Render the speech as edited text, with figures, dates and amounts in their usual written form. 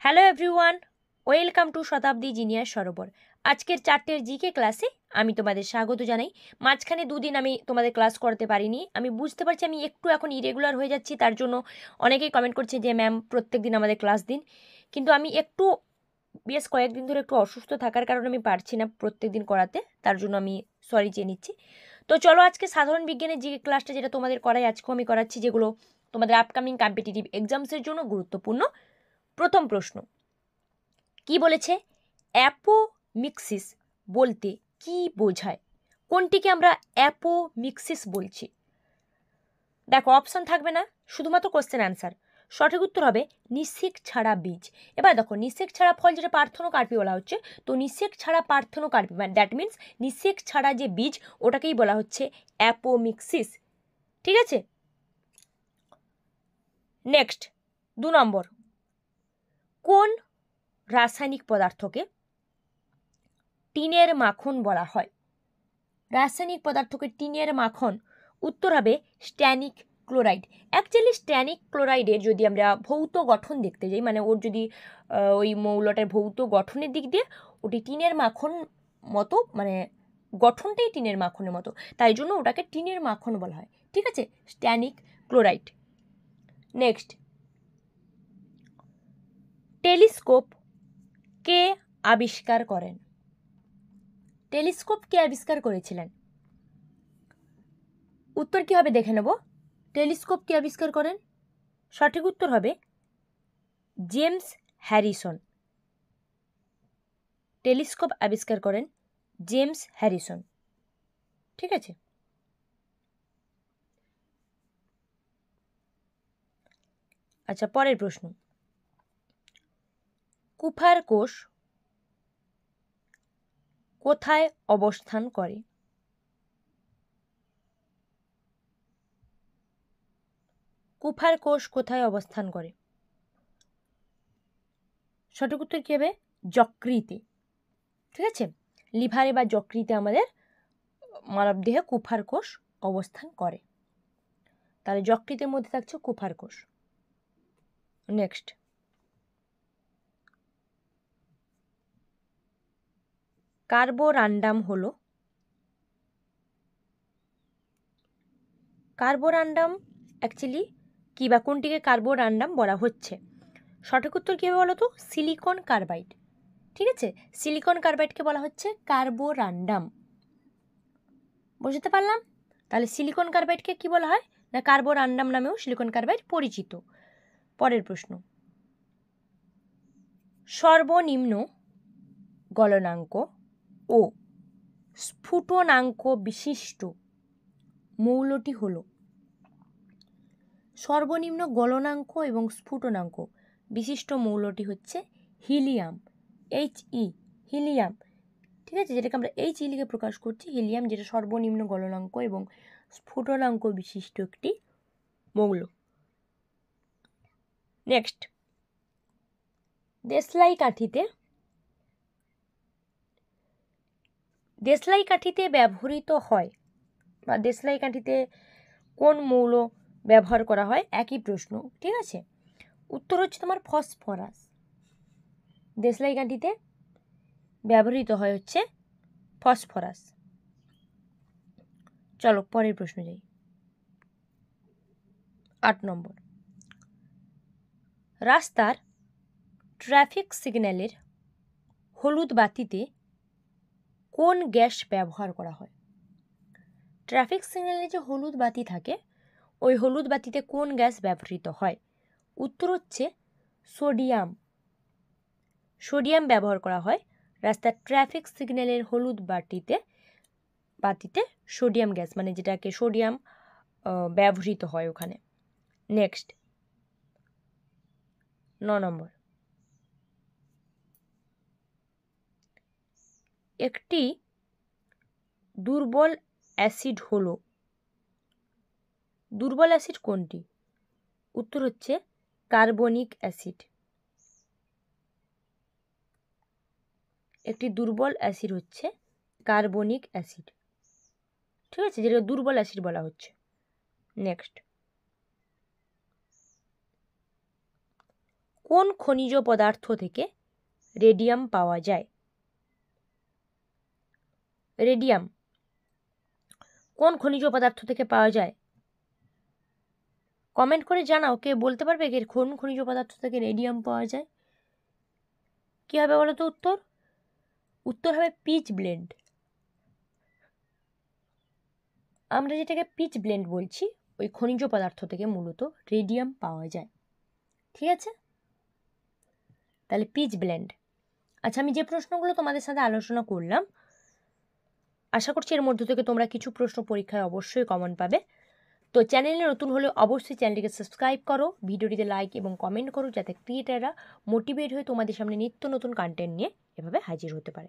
Hello everyone, welcome to Shatabdi junior সরোবর। আজকের 4টের GK ক্লাসে আমি তোমাদের স্বাগত জানাই। মাঝখানে দুদিন আমি তোমাদের ক্লাস করতে পারিনি। আমি বুঝতে পারছি আমি একটু এখন ইরেগুলার হয়ে যাচ্ছি, তার জন্য অনেকেই কমেন্ট করছে যে ম্যাম প্রত্যেক দিন আমাদের ক্লাস দিন। কিন্তু আমি একটু বেশ কয়েকদিন ধরে একটু অসুস্থ থাকার কারণে আমি পারছি না প্রত্যেক দিন করাতে, তার জন্য আমি সরি চেয়ে নিচ্ছি। তো চলো আজকে সাধারণ বিজ্ঞানের জিকে ক্লাসটা যেটা তোমাদের করাই আজকেও আমি করাচ্ছি, যেগুলো তোমাদের আপকামিং কম্পিটিটিভ এক্সামসের জন্য গুরুত্বপূর্ণ। প্রথম প্রশ্ন কি বলেছে? অ্যাপোমিক্সিস বলতে কি বোঝায়? কোনটিকে আমরা অ্যাপোমিক্সিস বলছি? দেখো, অপশন থাকবে না, শুধুমাত্র কোশ্চেন অ্যান্সার। সঠিক উত্তর হবে নিষেক ছাড়া বীজ। এবার দেখো, নিষেক ছাড়া ফল যেটা পার্থেনোকার্পি বলা হচ্ছে, তো নিষেক ছাড়া পার্থেনোকার্পি মানে দ্যাট মিন্স নিষেক ছাড়া যে বীজ ওটাকেই বলা হচ্ছে অ্যাপোমিক্সিস। ঠিক আছে, নেক্সট 2 নম্বর, কোন রাসায়নিক পদার্থকে টিনের মাখন বলা হয়? রাসায়নিক পদার্থকে টিনের মাখন, উত্তর হবে স্ট্যানিক ক্লোরাইড। অ্যাকচুয়ালি স্ট্যানিক ক্লোরাইডের যদি আমরা ভৌত গঠন দেখতে যাই, মানে ওর যদি ওই মৌলটার ভৌত গঠনের দিক দিয়ে ওটি টিনের মাখন মতো, মানে গঠনটাই টিনের মাখনের মতো, তাই জন্য ওটাকে টিনের মাখন বলা হয়। ঠিক আছে, স্ট্যানিক ক্লোরাইড। নেক্সট, টেলিস্কোপ কে আবিষ্কার করেন? টেলিস্কোপ কে আবিষ্কার করেছিলেন? উত্তর কি হবে দেখে নেব। টেলিস্কোপ কে আবিষ্কার করেন? সঠিক উত্তর হবে জেমস হ্যারিসন। টেলিস্কোপ আবিষ্কার করেন জেমস হ্যারিসন। ঠিক আছে, আচ্ছা পরের প্রশ্ন, কুফার কোষ কোথায় অবস্থান করে? কুফার কোষ কোথায় অবস্থান করে? সঠিক উত্তর কি হবে? যকৃতে। ঠিক আছে, লিভারে বা যকৃতে আমাদের মানবদেহে কুফার কোষ অবস্থান করে, তাহলে যকৃতের মধ্যে থাকছে কুফার কোষ। নেক্সট, কার্বোরান্ডাম হলো, কার্বোরান্ডাম অ্যাকচুয়ালি কী বা কোনটিকে কার্বোরান্ডাম বলা হচ্ছে? সঠিক উত্তর কী হবে বলো তো? Silicon carbide. ঠিক আছে, সিলিকন কার্বাইডকে বলা হচ্ছে কার্বোরান্ডাম। বুঝতে পারলাম? তাহলে সিলিকন কার্বাইডকে কি বলা হয় না, কার্বোরান্ডাম নামেও সিলিকন কার্বাইড পরিচিত। পরের প্রশ্ন, সর্বনিম্ন গলনাঙ্ক ও স্ফুটনাঙ্ক বিশিষ্ট মৌলটি হল? সর্বনিম্ন গলনাঙ্ক এবং স্ফুটনাঙ্ক বিশিষ্ট মৌলটি হচ্ছে হিলিয়াম, HE, হিলিয়াম। ঠিক আছে, যেটাকে আমরা HE লিখে প্রকাশ করছি, হিলিয়াম, যেটা সর্বনিম্ন গলনাঙ্ক এবং স্ফুটনাঙ্ক বিশিষ্ট একটি মৌল। নেক্সট, দেশলাই কাঠিতে ব্যবহৃত হয় বা দেশলাই কাঠিতে কোন মৌল ব্যবহার করা হয়? একই প্রশ্ন। ঠিক আছে, উত্তর হচ্ছে তোমার ফসফরাস। দেশলাই কাঠিতে ব্যবহৃত হয় হচ্ছে ফসফরাস। চলো পরের প্রশ্ন যাই। 8 নম্বর, রাস্তার ট্রাফিক সিগন্যালের হলুদ বাতিতে কোন গ্যাস ব্যবহার করা হয়? ট্রাফিক সিগন্যালে যে হলুদ বাতি থাকে, ওই হলুদ বাতিতে কোন গ্যাস ব্যবহৃত হয়? উত্তর হচ্ছে সোডিয়াম। সোডিয়াম ব্যবহার করা হয় রাস্তার ট্রাফিক সিগন্যালের হলুদ বাতিতে সোডিয়াম গ্যাস, মানে যেটাকে সোডিয়াম ব্যবহৃত হয় ওখানে। নেক্সট 9 নম্বর, একটি দুর্বল অ্যাসিড হলো, দুর্বল অ্যাসিড কোনটি? উত্তর হচ্ছে কার্বনিক অ্যাসিড। একটি দুর্বল অ্যাসিড হচ্ছে কার্বনিক অ্যাসিড। ঠিক আছে, যেটা দুর্বল অ্যাসিড বলা হচ্ছে। নেক্সট, কোন খনিজ পদার্থ থেকে রেডিয়াম পাওয়া যায়? রেডিয়াম কোন খনিজ পদার্থ থেকে পাওয়া যায়? কমেন্ট করে জানাও, কে বলতে পারবে কোন খনিজ পদার্থ থেকে রেডিয়াম পাওয়া যায়? কী হবে বলো তো উত্তর? উত্তর হবে পিচ ব্লেন্ড। আমরা যেটাকে পিচ ব্লেন্ড বলছি, ওই খনিজ পদার্থ থেকে মূলত রেডিয়াম পাওয়া যায়। ঠিক আছে, তাহলে পিচ ব্লেন্ড। আচ্ছা, আমি যে প্রশ্নগুলো তোমাদের সাথে আলোচনা করলাম, আশা করছি এর মধ্য থেকে তোমরা কিছু প্রশ্ন পরীক্ষায় অবশ্যই কমন পাবে। তো চ্যানেলে নতুন হলে অবশ্যই চ্যানেলটিকে সাবস্ক্রাইব করো, ভিডিওটিতে লাইক এবং কমেন্ট করো, যাতে ক্রিয়েটাররা মোটিভেট হয়ে তোমাদের সামনে নিত্য নতুন কন্টেন্ট নিয়ে এভাবে হাজির হতে পারে।